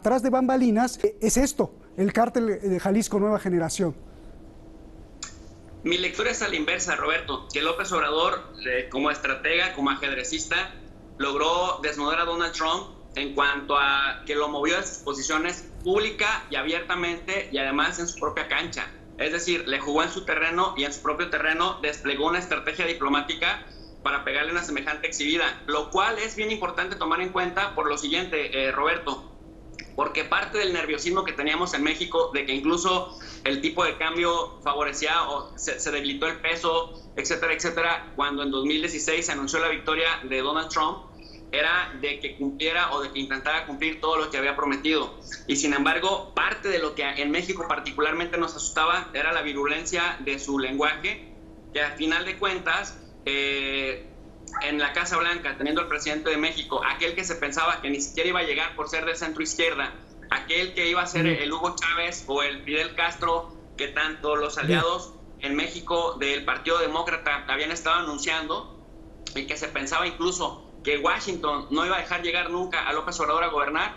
Atrás de bambalinas es esto, el cártel de Jalisco Nueva Generación. Mi lectura es a la inversa, Roberto, que López Obrador, como estratega, como ajedrecista, logró desnudar a Donald Trump en cuanto a que lo movió de sus posiciones pública y abiertamente y además en su propia cancha. Es decir, le jugó en su terreno y en su propio terreno desplegó una estrategia diplomática para pegarle una semejante exhibida, lo cual es bien importante tomar en cuenta por lo siguiente, Roberto, porque parte del nerviosismo que teníamos en México, de que incluso el tipo de cambio favorecía o se debilitó el peso, etcétera, etcétera, cuando en 2016 se anunció la victoria de Donald Trump, era de que cumpliera o de que intentara cumplir todo lo que había prometido. Y sin embargo, parte de lo que en México particularmente nos asustaba era la virulencia de su lenguaje, que al final de cuentas, en la Casa Blanca, teniendo al presidente de México, aquel que se pensaba que ni siquiera iba a llegar por ser de centro izquierda, aquel que iba a ser el Hugo Chávez o el Fidel Castro, que tanto los aliados en México del Partido Demócrata habían estado anunciando, y que se pensaba incluso que Washington no iba a dejar llegar nunca a López Obrador a gobernar.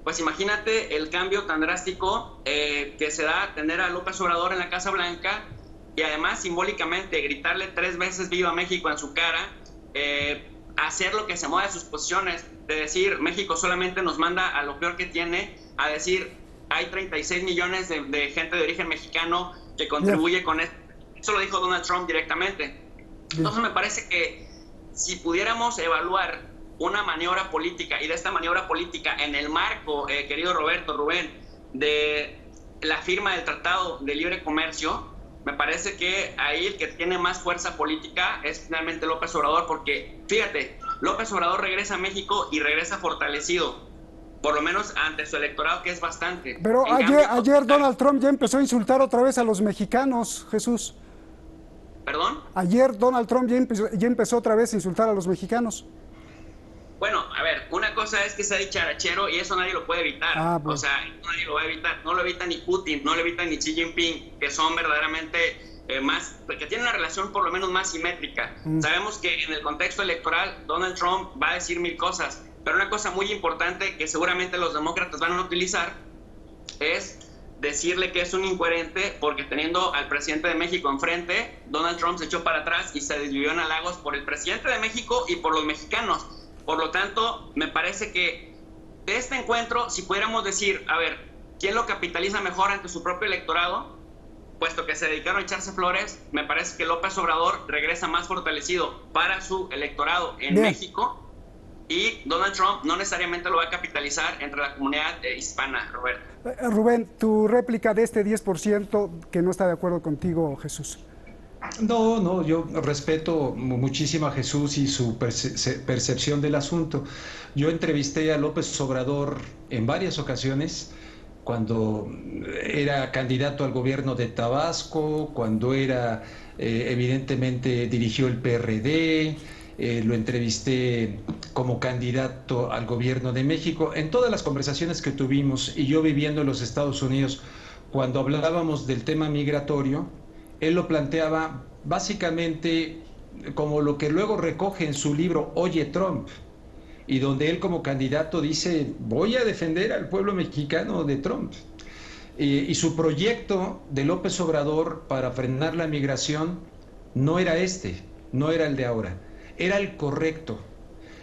Pues imagínate el cambio tan drástico que se da tener a López Obrador en la Casa Blanca y además simbólicamente gritarle 3 veces Viva México en su cara, hacer lo que se mueve de sus posiciones, de decir México solamente nos manda a lo peor que tiene, a decir hay 36 millones de gente de origen mexicano que contribuye con esto. Eso lo dijo Donald Trump directamente. Entonces me parece que si pudiéramos evaluar una maniobra política, y de esta maniobra política en el marco, querido Roberto, Rubén, de la firma del Tratado de Libre Comercio, me parece que ahí el que tiene más fuerza política es finalmente López Obrador, porque fíjate, López Obrador regresa a México y regresa fortalecido, por lo menos ante su electorado, que es bastante. Pero ayer Donald Trump ya empezó a insultar otra vez a los mexicanos, Jesús. ¿Perdón? Ayer Donald Trump ya empezó otra vez a insultar a los mexicanos. Bueno, a ver, una cosa es que sea dicharachero y eso nadie lo puede evitar. O sea, nadie lo va a evitar. No lo evita ni Putin, no lo evita ni Xi Jinping, que son verdaderamente más, que tienen una relación por lo menos más simétrica. Sabemos que en el contexto electoral Donald Trump va a decir 1000 cosas, pero una cosa muy importante que seguramente los demócratas van a utilizar es decirle que es un incoherente, porque teniendo al presidente de México enfrente, Donald Trump se echó para atrás y se desvivió en halagos por el presidente de México y por los mexicanos. Por lo tanto, me parece que de este encuentro, si pudiéramos decir, a ver, ¿quién lo capitaliza mejor ante su propio electorado? Puesto que se dedicaron a echarse flores, me parece que López Obrador regresa más fortalecido para su electorado en México, y Donald Trump no necesariamente lo va a capitalizar entre la comunidad hispana, Roberto. Rubén, tu réplica de este 10% que no está de acuerdo contigo, Jesús. No, yo respeto muchísimo a Jesús y su percepción del asunto. Yo entrevisté a López Obrador en varias ocasiones, cuando era candidato al gobierno de Tabasco, cuando era, evidentemente, dirigió el PRD, lo entrevisté como candidato al gobierno de México. En todas las conversaciones que tuvimos, y yo viviendo en los Estados Unidos, cuando hablábamos del tema migratorio, él lo planteaba básicamente como lo que luego recoge en su libro Oye Trump, y donde él como candidato dice: voy a defender al pueblo mexicano de Trump. Y su proyecto de López Obrador para frenar la migración no era no era el de ahora, era el correcto.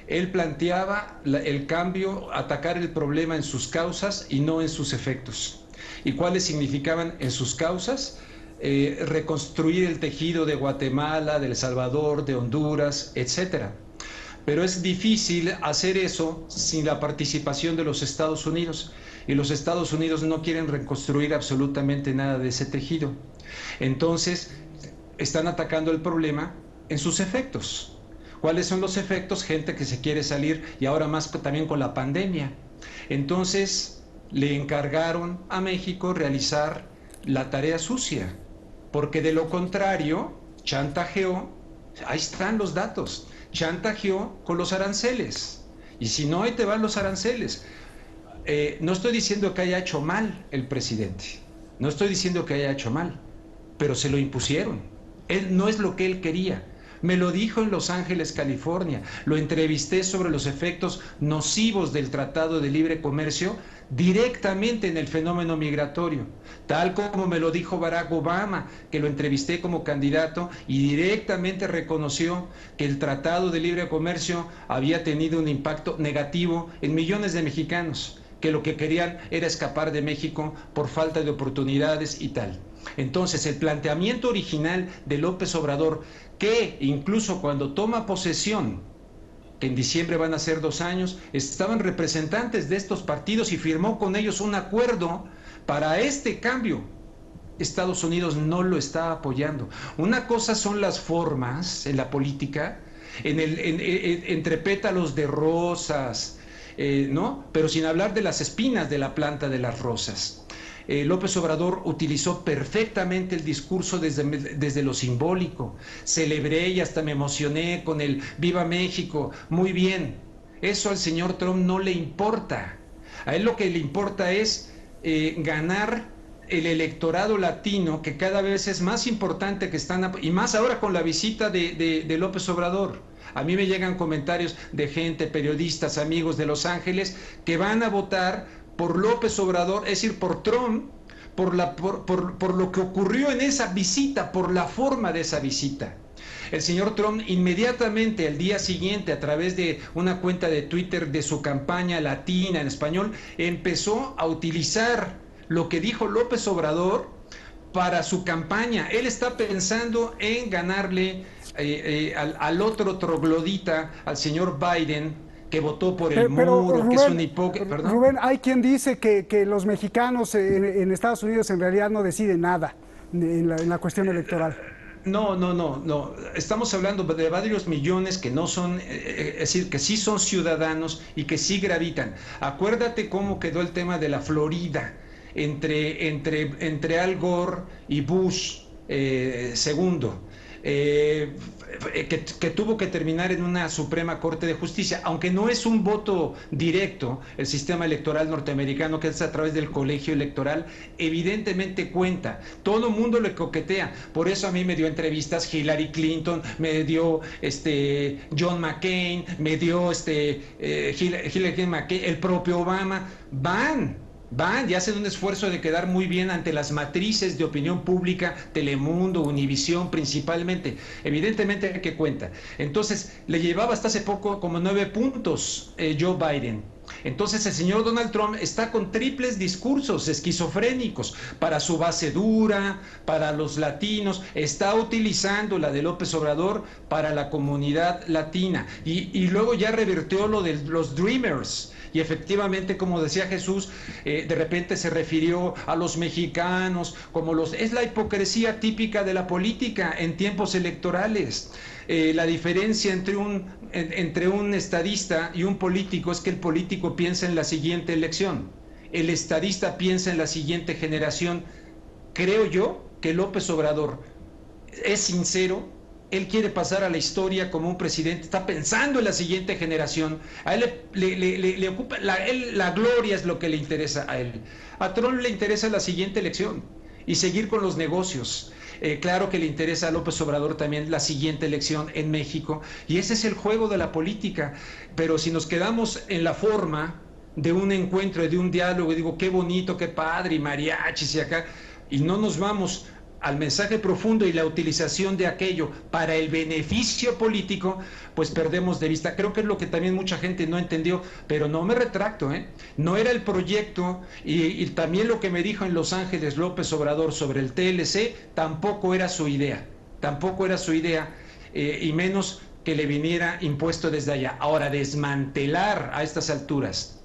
Él planteaba el cambio, atacar el problema en sus causas y no en sus efectos. ¿Y cuáles significaban en sus causas? Reconstruir el tejido de Guatemala, de El Salvador, de Honduras, etcétera. Pero es difícil hacer eso sin la participación de los Estados Unidos, y los Estados Unidos no quieren reconstruir absolutamente nada de ese tejido. Entonces, están atacando el problema en sus efectos. ¿Cuáles son los efectos? Gente que se quiere salir, y ahora más también con la pandemia. Entonces, le encargaron a México realizar la tarea sucia, porque de lo contrario, chantajeó, ahí están los datos, chantajeó con los aranceles, y si no, ahí te van los aranceles. No estoy diciendo que haya hecho mal el presidente, no estoy diciendo que haya hecho mal, pero se lo impusieron. No es lo que él quería, Me lo dijo en Los Ángeles, California. Lo entrevisté sobre los efectos nocivos del Tratado de Libre Comercio directamente en el fenómeno migratorio, tal como me lo dijo Barack Obama, que lo entrevisté como candidato y directamente reconoció que el Tratado de Libre Comercio había tenido un impacto negativo en millones de mexicanos, que lo que querían era escapar de México por falta de oportunidades y tal. Entonces, el planteamiento original de López Obrador, que incluso cuando toma posesión, que en diciembre van a ser 2 años, estaban representantes de estos partidos y firmó con ellos un acuerdo para este cambio. Estados Unidos no lo está apoyando. Una cosa son las formas en la política, entre pétalos de rosas, ¿no? Pero sin hablar de las espinas de la planta de las rosas. López Obrador utilizó perfectamente el discurso desde lo simbólico. Celebré y hasta me emocioné con el Viva México. Muy bien. Eso al señor Trump no le importa. A él lo que le importa es ganar el electorado latino, que cada vez es más importante, que están, y más ahora con la visita de López Obrador. A mí me llegan comentarios de gente, periodistas, amigos de Los Ángeles, que van a votar por López Obrador, es decir, por Trump, por lo que ocurrió en esa visita, por la forma de esa visita. El señor Trump inmediatamente al día siguiente, a través de una cuenta de Twitter de su campaña latina en español, empezó a utilizar lo que dijo López Obrador para su campaña. Él está pensando en ganarle al otro troglodita, al señor Biden, que votó por el muro, Rubén, que es un hipócrita. Rubén, hay quien dice que los mexicanos en Estados Unidos en realidad no deciden nada en la cuestión electoral. No. Estamos hablando de varios millones que no son, es decir, que sí son ciudadanos y que sí gravitan. Acuérdate cómo quedó el tema de la Florida entre Al Gore y Bush segundo. Que tuvo que terminar en una Suprema Corte de Justicia, aunque no es un voto directo, el sistema electoral norteamericano, que es a través del colegio electoral, evidentemente cuenta. Todo el mundo le coquetea. Por eso a mí me dio entrevistas Hillary Clinton, me dio John McCain, me dio Hillary McCain, el propio Obama. Van y hacen un esfuerzo de quedar muy bien ante las matrices de opinión pública, Telemundo, Univisión principalmente, evidentemente que cuenta. Entonces, le llevaba hasta hace poco como 9 puntos Joe Biden. Entonces el señor Donald Trump está con triples discursos esquizofrénicos para su base dura, para los latinos, está utilizando la de López Obrador para la comunidad latina y luego ya revirtió lo de los Dreamers. Y efectivamente, como decía Jesús, de repente se refirió a los mexicanos es la hipocresía típica de la política en tiempos electorales. La diferencia entre un estadista y un político es que el político piensa en la siguiente elección, el estadista piensa en la siguiente generación. Creo yo que López Obrador es sincero. Él quiere pasar a la historia como un presidente, está pensando en la siguiente generación. A él le ocupa, la gloria es lo que le interesa a él. A Trump le interesa la siguiente elección y seguir con los negocios. Claro que le interesa a López Obrador también la siguiente elección en México, y ese es el juego de la política. Pero si nos quedamos en la forma de un encuentro, de un diálogo, y digo, qué bonito, qué padre, y mariachis y acá, y no nos vamos al mensaje profundo y la utilización de aquello para el beneficio político, pues perdemos de vista. Creo que es lo que también mucha gente no entendió, pero no me retracto, no era el proyecto, y también lo que me dijo en Los Ángeles López Obrador sobre el TLC tampoco era su idea, y menos que le viniera impuesto desde allá. Ahora, desmantelar a estas alturas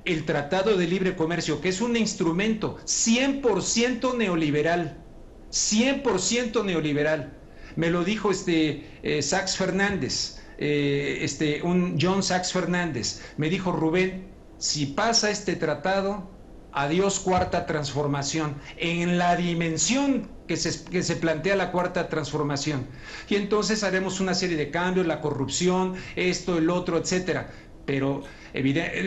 el Tratado de Libre Comercio, que es un instrumento 100% neoliberal, 100% neoliberal. Me lo dijo Sachs Fernández, John Sachs Fernández. Me dijo, Rubén, si pasa este tratado, adiós cuarta transformación, en la dimensión que se plantea la cuarta transformación. Y entonces haremos una serie de cambios, la corrupción, esto, el otro, etcétera. pero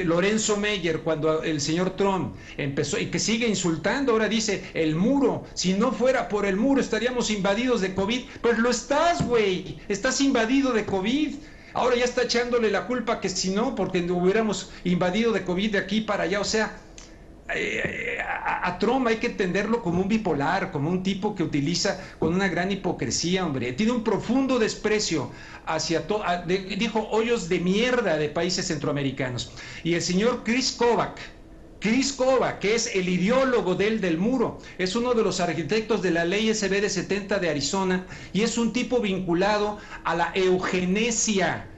Lorenzo Meyer, cuando el señor Trump empezó, y que sigue insultando, ahora dice, el muro, si no fuera por el muro estaríamos invadidos de COVID. Pues lo estás, güey, estás invadido de COVID. Ahora ya está echándole la culpa que si no, porque hubiéramos invadido de COVID de aquí para allá. O sea, a Trump hay que entenderlo como un bipolar, como un tipo que utiliza con una gran hipocresía, hombre. Tiene un profundo desprecio hacia todo, dijo hoyos de mierda de países centroamericanos. Y el señor Chris Kobach, que es el ideólogo del muro, es uno de los arquitectos de la ley SB de 70 de Arizona y es un tipo vinculado a la eugenesia.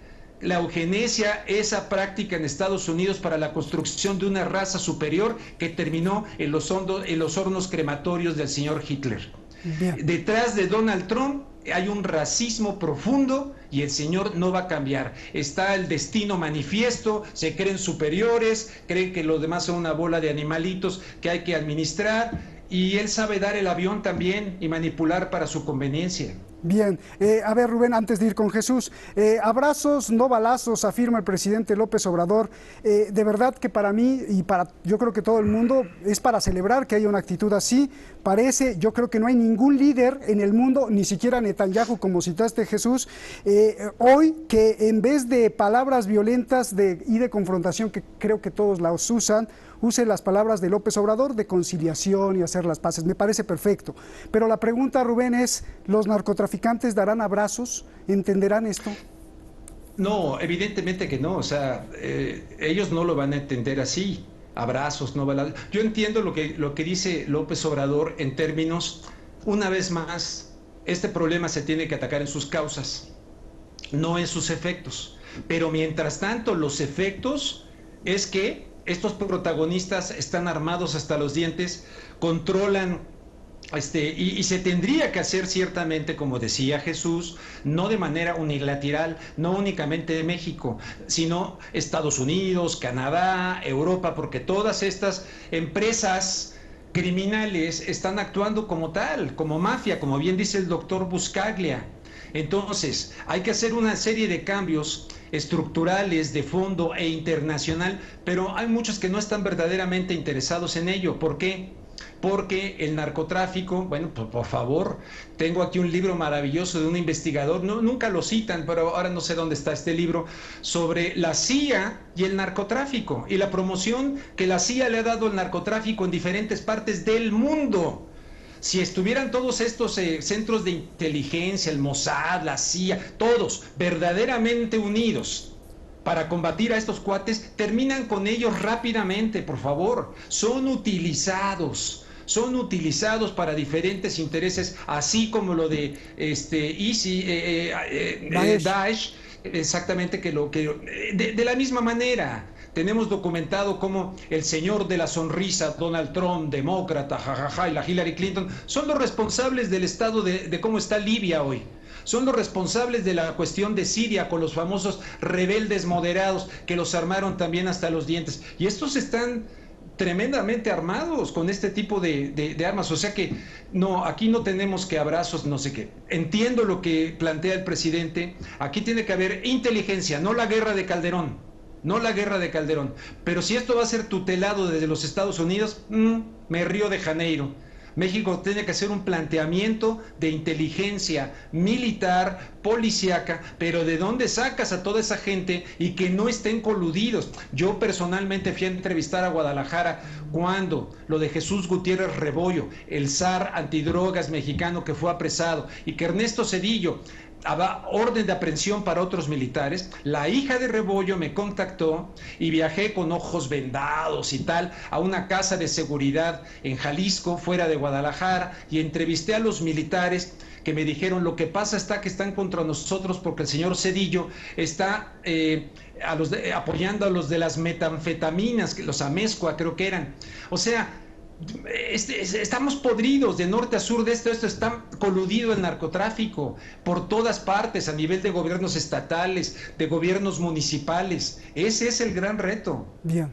La eugenesia, esa práctica en Estados Unidos para la construcción de una raza superior que terminó en los hornos crematorios del señor Hitler. Bien. Detrás de Donald Trump hay un racismo profundo y el señor no va a cambiar. Está el destino manifiesto, se creen superiores, creen que los demás son una bola de animalitos que hay que administrar y él sabe dar el avión también y manipular para su conveniencia. Bien, a ver Rubén, antes de ir con Jesús, abrazos, no balazos, afirma el presidente López Obrador. De verdad que para mí y para yo creo que todo el mundo es para celebrar que haya una actitud así. Yo creo que no hay ningún líder en el mundo, ni siquiera Netanyahu, como citaste Jesús, hoy que en vez de palabras violentas y de confrontación, que creo que todos las usan, use las palabras de López Obrador de conciliación y hacer las paces. Me parece perfecto. Pero la pregunta, Rubén, es, ¿los narcotraficantes darán abrazos? ¿Entenderán esto? No, evidentemente que no. O sea, ellos no lo van a entender así. Abrazos, no balazos. Yo entiendo lo que dice López Obrador en términos, una vez más, este problema se tiene que atacar en sus causas, no en sus efectos. Pero mientras tanto, los efectos es que estos protagonistas están armados hasta los dientes, controlan, y se tendría que hacer ciertamente, como decía Jesús, no de manera unilateral, no únicamente de México, sino Estados Unidos, Canadá, Europa, porque todas estas empresas criminales están actuando como tal, como mafia, como bien dice el doctor Buscaglia. Entonces, hay que hacer una serie de cambios estructurales, de fondo e internacional, pero hay muchos que no están verdaderamente interesados en ello. ¿Por qué? Porque el narcotráfico, bueno, pues por favor, tengo aquí un libro maravilloso de un investigador, nunca lo citan, pero ahora no sé dónde está este libro, sobre la CIA y el narcotráfico, y la promoción que la CIA le ha dado al narcotráfico en diferentes partes del mundo. Si estuvieran todos estos centros de inteligencia, el Mossad, la CIA, todos verdaderamente unidos para combatir a estos cuates, terminan con ellos rápidamente, por favor. Son utilizados para diferentes intereses, así como lo de Daesh, exactamente, de la misma manera. Tenemos documentado cómo el señor de la sonrisa, Donald Trump, demócrata, jajaja, y la Hillary Clinton, son los responsables del estado de cómo está Libia hoy. Son los responsables de la cuestión de Siria con los famosos rebeldes moderados que los armaron también hasta los dientes. Y estos están tremendamente armados con este tipo de armas. O sea que no, aquí no tenemos que abrazos, no sé qué. Entiendo lo que plantea el presidente. Aquí tiene que haber inteligencia, no la guerra de Calderón. No la guerra de Calderón, pero si esto va a ser tutelado desde los Estados Unidos, me Río de Janeiro. México tiene que hacer un planteamiento de inteligencia militar, policíaca, pero ¿de dónde sacas a toda esa gente y que no estén coludidos? Yo personalmente fui a entrevistar a Guadalajara cuando lo de Jesús Gutiérrez Rebollo, el zar antidrogas mexicano que fue apresado, y que Ernesto Zedillo orden de aprehensión para otros militares. La hija de Rebollo me contactó y viajé con ojos vendados y tal a una casa de seguridad en Jalisco, fuera de Guadalajara, y entrevisté a los militares que me dijeron: lo que pasa está que están contra nosotros porque el señor Zedillo está apoyando a los de las metanfetaminas, los Amezcua creo que eran. O sea, estamos podridos de norte a sur de esto está coludido el narcotráfico por todas partes, a nivel de gobiernos estatales, de gobiernos municipales. Ese es el gran reto. Bien.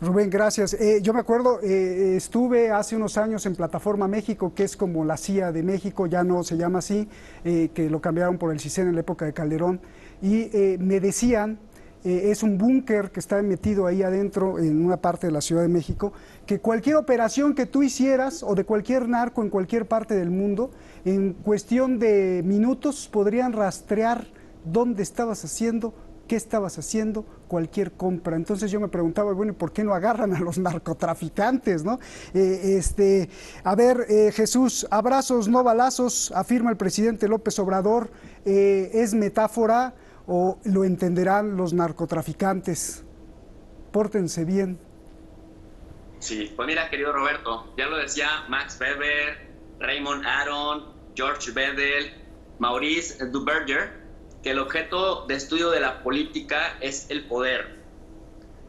Rubén, gracias. Yo me acuerdo, estuve hace unos años en Plataforma México, que es como la CIA de México, ya no se llama así, que lo cambiaron por el CISEN en la época de Calderón, y me decían es un búnker que está metido ahí adentro en una parte de la Ciudad de México, que cualquier operación que tú hicieras o de cualquier narco en cualquier parte del mundo, en cuestión de minutos podrían rastrear dónde estabas haciendo, qué estabas haciendo, cualquier compra. Entonces yo me preguntaba, bueno, ¿y por qué no agarran a los narcotraficantes, no? Jesús, abrazos, no balazos, afirma el presidente López Obrador. ¿Es metáfora o lo entenderán los narcotraficantes? Pórtense bien. Sí, pues mira, querido Roberto, ya lo decía Max Weber, Raymond Aron, George Bedel, Maurice Duverger, que el objeto de estudio de la política es el poder.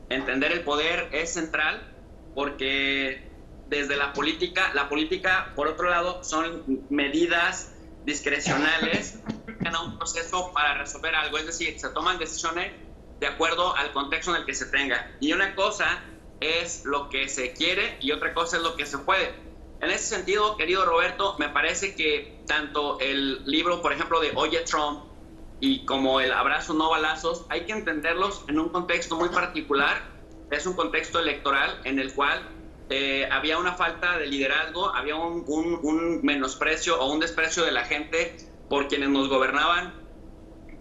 Entender el poder es central porque desde la política, por otro lado, son medidas discrecionales en un proceso para resolver algo, es decir, se toman decisiones de acuerdo al contexto en el que se tenga. Y una cosa es lo que se quiere y otra cosa es lo que se puede. En ese sentido, querido Roberto, me parece que tanto el libro, por ejemplo, de Oye Trump, y como el abrazo no balazos, hay que entenderlos en un contexto muy particular. Es un contexto electoral en el cual había una falta de liderazgo, había un menosprecio o un desprecio de la gente por quienes nos gobernaban,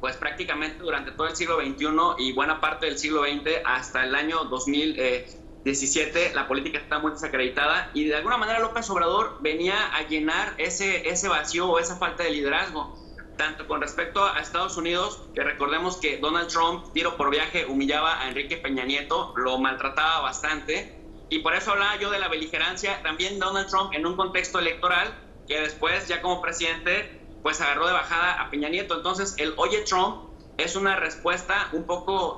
pues prácticamente durante todo el siglo XXI y buena parte del siglo XX hasta el año 2017, la política está muy desacreditada y de alguna manera López Obrador venía a llenar ese vacío o esa falta de liderazgo. Tanto con respecto a Estados Unidos, que recordemos que Donald Trump, tiro por viaje, humillaba a Enrique Peña Nieto, lo maltrataba bastante, y por eso hablaba yo de la beligerancia. También Donald Trump en un contexto electoral, que después ya como presidente, pues agarró de bajada a Peña Nieto. Entonces el Oye Trump es una respuesta un poco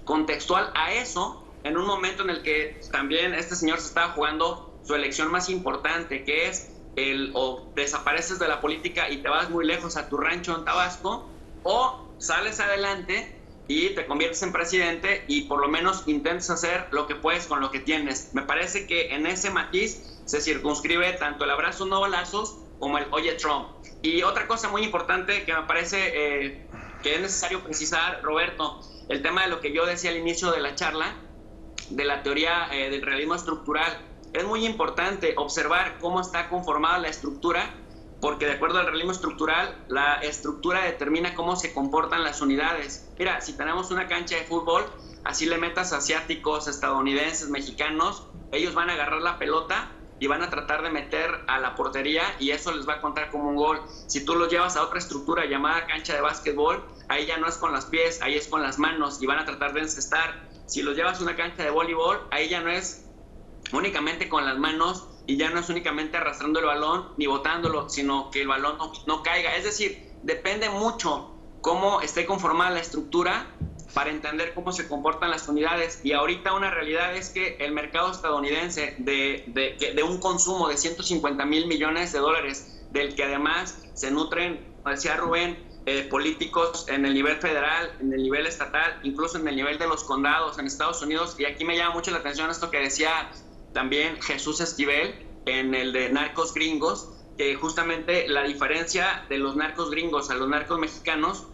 contextual a eso, en un momento en el que también este señor se estaba jugando su elección más importante, que es o desapareces de la política y te vas muy lejos a tu rancho en Tabasco, o sales adelante y te conviertes en presidente y por lo menos intentas hacer lo que puedes con lo que tienes. Me parece que en ese matiz se circunscribe tanto el abrazo no balazos como el Oye Trump. Y otra cosa muy importante que me parece que es necesario precisar, Roberto, el tema de lo que yo decía al inicio de la charla, de la teoría del realismo estructural. Es muy importante observar cómo está conformada la estructura, porque de acuerdo al realismo estructural, la estructura determina cómo se comportan las unidades. Mira, si tenemos una cancha de fútbol, así le metas asiáticos, estadounidenses, mexicanos, ellos van a agarrar la pelota y van a tratar de meter a la portería y eso les va a contar como un gol. Si tú los llevas a otra estructura llamada cancha de básquetbol, ahí ya no es con los pies, ahí es con las manos y van a tratar de encestar. Si los llevas a una cancha de voleibol, ahí ya no es únicamente con las manos y ya no es únicamente arrastrando el balón ni botándolo, sino que el balón no caiga. Es decir, depende mucho cómo esté conformada la estructura para entender cómo se comportan las unidades. Y ahorita una realidad es que el mercado estadounidense de un consumo de 150,000 millones de dólares, del que además se nutren, como decía Rubén, políticos en el nivel federal, en el nivel estatal, incluso en el nivel de los condados en Estados Unidos. Y aquí me llama mucho la atención esto que decía también Jesús Esquivel en el de Narcos Gringos, que justamente la diferencia de los narcos gringos a los narcos mexicanos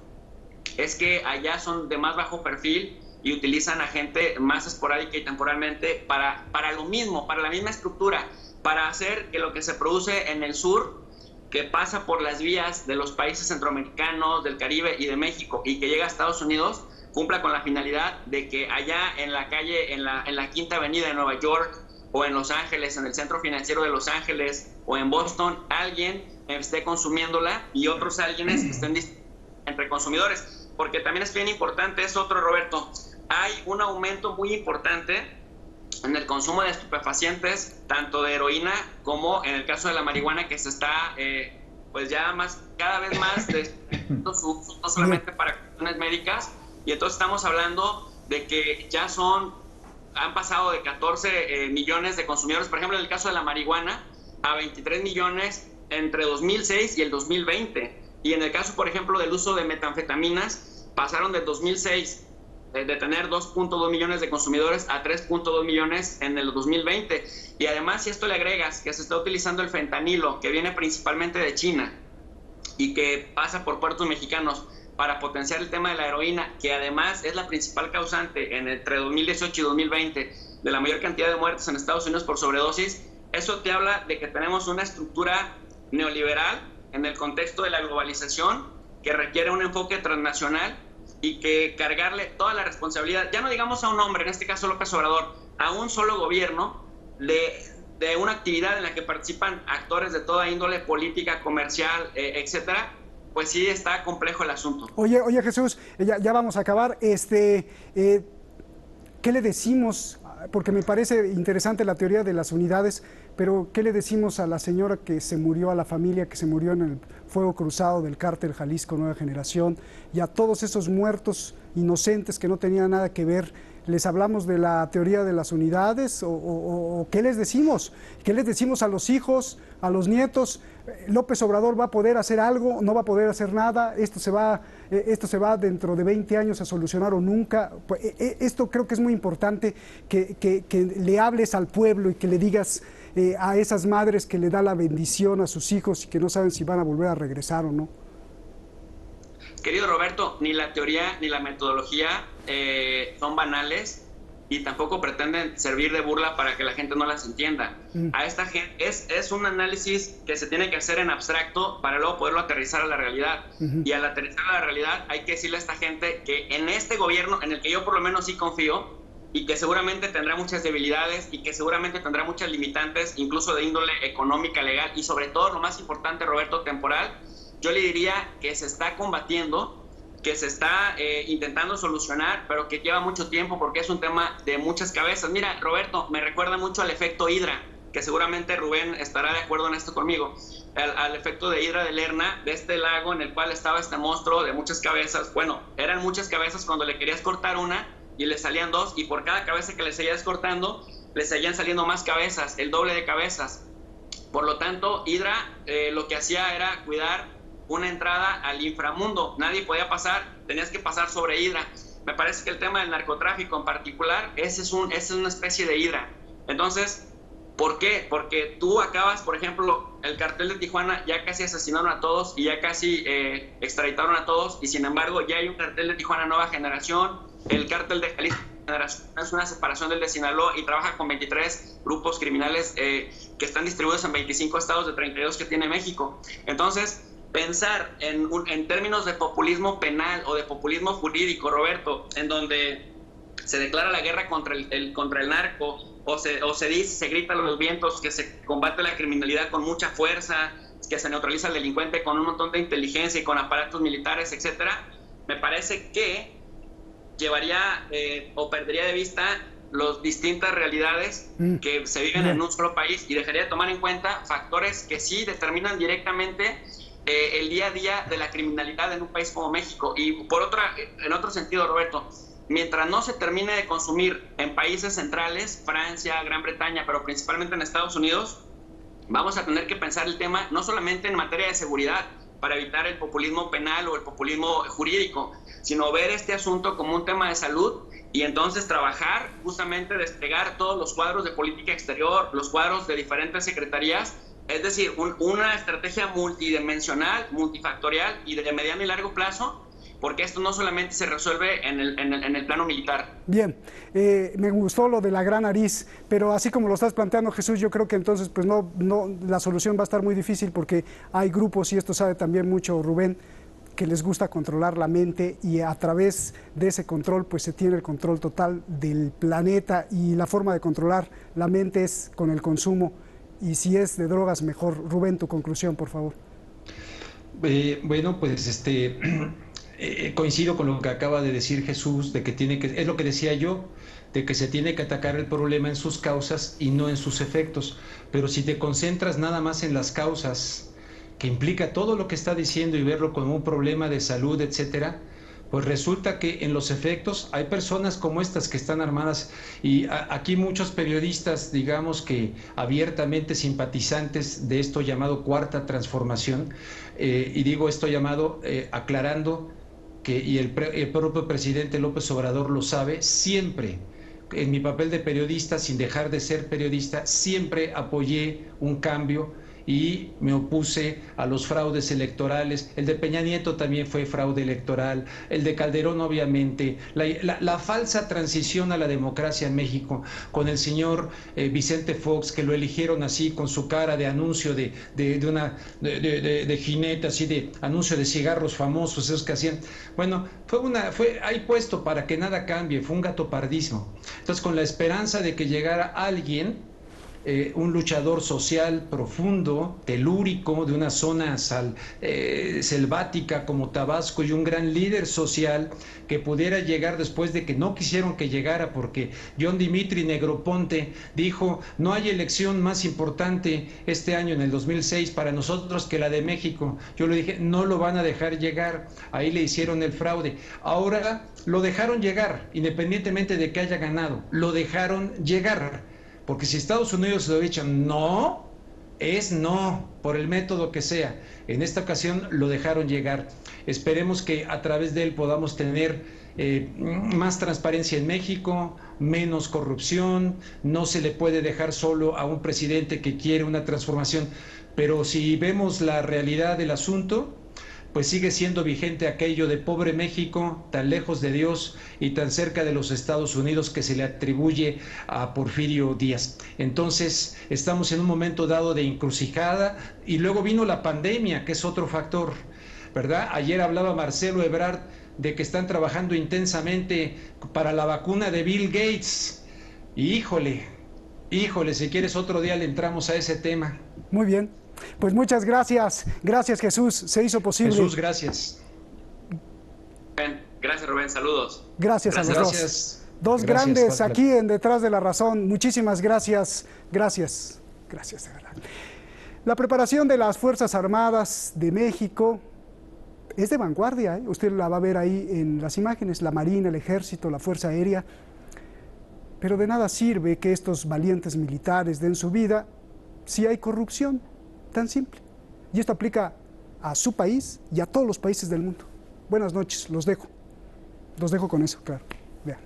es que allá son de más bajo perfil y utilizan a gente más esporádica y temporalmente para lo mismo, para la misma estructura, para hacer que lo que se produce en el sur, que pasa por las vías de los países centroamericanos, del Caribe y de México y que llega a Estados Unidos, cumpla con la finalidad de que allá en la calle, en la Quinta Avenida de Nueva York, o en Los Ángeles, en el centro financiero de Los Ángeles, o en Boston, alguien esté consumiéndola y otros alguienes estén entre consumidores. Porque también es bien importante, es otro, Roberto, hay un aumento muy importante en el consumo de estupefacientes, tanto de heroína como en el caso de la marihuana, que se está, pues ya cada vez más no solamente para cuestiones médicas, y entonces estamos hablando de que ya han pasado de 14 millones de consumidores, por ejemplo, en el caso de la marihuana, a 23 millones entre 2006 y el 2020. Y en el caso, por ejemplo, del uso de metanfetaminas, pasaron de 2006 de tener 2.2 millones de consumidores a 3.2 millones en el 2020. Y además, si esto le agregas que se está utilizando el fentanilo, que viene principalmente de China y que pasa por puertos mexicanos para potenciar el tema de la heroína, que además es la principal causante entre 2018 y 2020 de la mayor cantidad de muertes en Estados Unidos por sobredosis, eso te habla de que tenemos una estructura neoliberal en el contexto de la globalización que requiere un enfoque transnacional y que cargarle toda la responsabilidad, ya no digamos a un hombre, en este caso López Obrador, a un solo gobierno de una actividad en la que participan actores de toda índole política, comercial, etcétera, pues sí está complejo el asunto. Oye Jesús, ya vamos a acabar. ¿Qué le decimos? Porque me parece interesante la teoría de las unidades, pero ¿qué le decimos a la señora que se murió, a la familia que se murió en el fuego cruzado del cártel Jalisco Nueva Generación, y a todos esos muertos inocentes que no tenían nada que ver? ¿Les hablamos de la teoría de las unidades o qué les decimos? ¿Qué les decimos a los hijos, a los nietos? ¿López Obrador va a poder hacer algo? ¿No va a poder hacer nada? ¿Esto se va dentro de 20 años a solucionar o nunca? Esto creo que es muy importante, que le hables al pueblo y que le digas a esas madres que le da la bendición a sus hijos y que no saben si van a volver a regresar o no. Querido Roberto, ni la teoría ni la metodología son banales y tampoco pretenden servir de burla para que la gente no las entienda. A esta gente es un análisis que se tiene que hacer en abstracto para luego poderlo aterrizar a la realidad. Y al aterrizar a la realidad hay que decirle a esta gente que en este gobierno, en el que yo por lo menos sí confío, y que seguramente tendrá muchas debilidades y que seguramente tendrá muchas limitantes, incluso de índole económica, legal y sobre todo, lo más importante, Roberto, temporal, yo le diría que se está combatiendo, que se está intentando solucionar, pero que lleva mucho tiempo porque es un tema de muchas cabezas. Mira, Roberto, me recuerda mucho al efecto Hidra, que seguramente Rubén estará de acuerdo en esto conmigo, al efecto de Hidra de Lerna, de este lago en el cual estaba este monstruo de muchas cabezas. Bueno, eran muchas cabezas cuando le querías cortar una y le salían dos, y por cada cabeza que le seguías cortando, le seguían saliendo más cabezas, el doble de cabezas. Por lo tanto, Hidra lo que hacía era cuidar una entrada al inframundo. Nadie podía pasar, tenías que pasar sobre Hidra. Me parece que el tema del narcotráfico en particular, ese es una especie de Hidra. Entonces, ¿por qué? Porque tú acabas, por ejemplo, el cartel de Tijuana ya casi asesinaron a todos y ya casi extraditaron a todos, y sin embargo ya hay un cartel de Tijuana Nueva Generación. El cártel de Jalisco es una separación del de Sinaloa y trabaja con 23 grupos criminales que están distribuidos en 25 estados de 32 que tiene México. Entonces, pensar en términos de populismo penal o de populismo jurídico, Roberto, en donde se declara la guerra contra el narco, o se grita a los vientos que se combate la criminalidad con mucha fuerza, que se neutraliza al delincuente con un montón de inteligencia y con aparatos militares, etcétera, me parece que llevaría o perdería de vista las distintas realidades que se viven en un solo país y dejaría de tomar en cuenta factores que sí determinan directamente el día a día de la criminalidad en un país como México. Y en otro sentido, Roberto, mientras no se termine de consumir en países centrales, Francia, Gran Bretaña, pero principalmente en Estados Unidos, vamos a tener que pensar el tema no solamente en materia de seguridad, para evitar el populismo penal o el populismo jurídico, sino ver este asunto como un tema de salud y entonces trabajar, justamente desplegar todos los cuadros de política exterior, los cuadros de diferentes secretarías, es decir, una estrategia multidimensional, multifactorial y de mediano y largo plazo, porque esto no solamente se resuelve en el plano militar. Bien, me gustó lo de la gran nariz, pero así como lo estás planteando, Jesús, yo creo que entonces pues no, la solución va a estar muy difícil, porque hay grupos, y esto sabe también mucho Rubén, que les gusta controlar la mente, y a través de ese control pues se tiene el control total del planeta, y la forma de controlar la mente es con el consumo, y si es de drogas mejor. Rubén, tu conclusión, por favor. Bueno, pues coincido con lo que acaba de decir Jesús, de que es lo que decía yo, de que se tiene que atacar el problema en sus causas y no en sus efectos. Pero si te concentras nada más en las causas, que implica todo lo que está diciendo, y verlo como un problema de salud, etcétera, pues resulta que en los efectos hay personas como estas que están armadas, y aquí muchos periodistas, digamos que abiertamente simpatizantes de esto llamado Cuarta Transformación, y digo esto llamado aclarando que, y el propio presidente López Obrador lo sabe, siempre en mi papel de periodista, sin dejar de ser periodista, siempre apoyé un cambio y me opuse a los fraudes electorales. El de Peña Nieto también fue fraude electoral, el de Calderón obviamente, la falsa transición a la democracia en México con el señor Vicente Fox, que lo eligieron así con su cara de anuncio de jinete, así de anuncio de cigarros famosos, esos que hacían. Bueno, fue ahí puesto para que nada cambie, fue un gatopardismo. Entonces, con la esperanza de que llegara alguien, un luchador social profundo, telúrico, de una zona selvática como Tabasco, y un gran líder social que pudiera llegar después de que no quisieron que llegara, porque John Dimitri Negroponte dijo: no hay elección más importante este año, en el 2006, para nosotros que la de México. Yo le dije: no lo van a dejar llegar. Ahí le hicieron el fraude. Ahora lo dejaron llegar, independientemente de que haya ganado, lo dejaron llegar. Porque si Estados Unidos lo ha dicho no, es no, por el método que sea. En esta ocasión lo dejaron llegar. Esperemos que a través de él podamos tener más transparencia en México, menos corrupción. No se le puede dejar solo a un presidente que quiere una transformación. Pero si vemos la realidad del asunto, pues sigue siendo vigente aquello de pobre México, tan lejos de Dios y tan cerca de los Estados Unidos, que se le atribuye a Porfirio Díaz. Entonces, estamos en un momento dado de encrucijada, y luego vino la pandemia, que es otro factor, ¿verdad? Ayer hablaba Marcelo Ebrard de que están trabajando intensamente para la vacuna de Bill Gates. Y híjole, si quieres otro día le entramos a ese tema. Muy bien. Pues muchas gracias. Gracias, Jesús. Se hizo posible. Jesús, gracias. Gracias, Rubén. Saludos. Gracias a los dos. Dos grandes aquí en Detrás de la Razón. Muchísimas gracias. Gracias. Gracias, de verdad. La preparación de las Fuerzas Armadas de México es de vanguardia, ¿eh? Usted la va a ver ahí en las imágenes. La Marina, el Ejército, la Fuerza Aérea. Pero de nada sirve que estos valientes militares den su vida si hay corrupción. Tan simple. Y esto aplica a su país y a todos los países del mundo. Buenas noches, los dejo. Los dejo con eso, claro. Vean.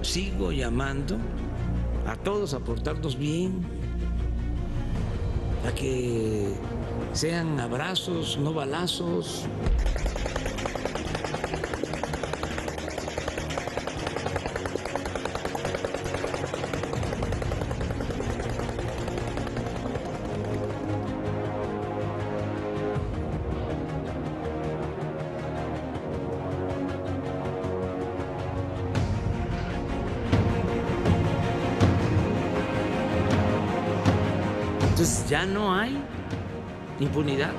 Sigo llamando a todos a portarnos bien, a que sean abrazos, no balazos. Entonces ya no hay impunidad.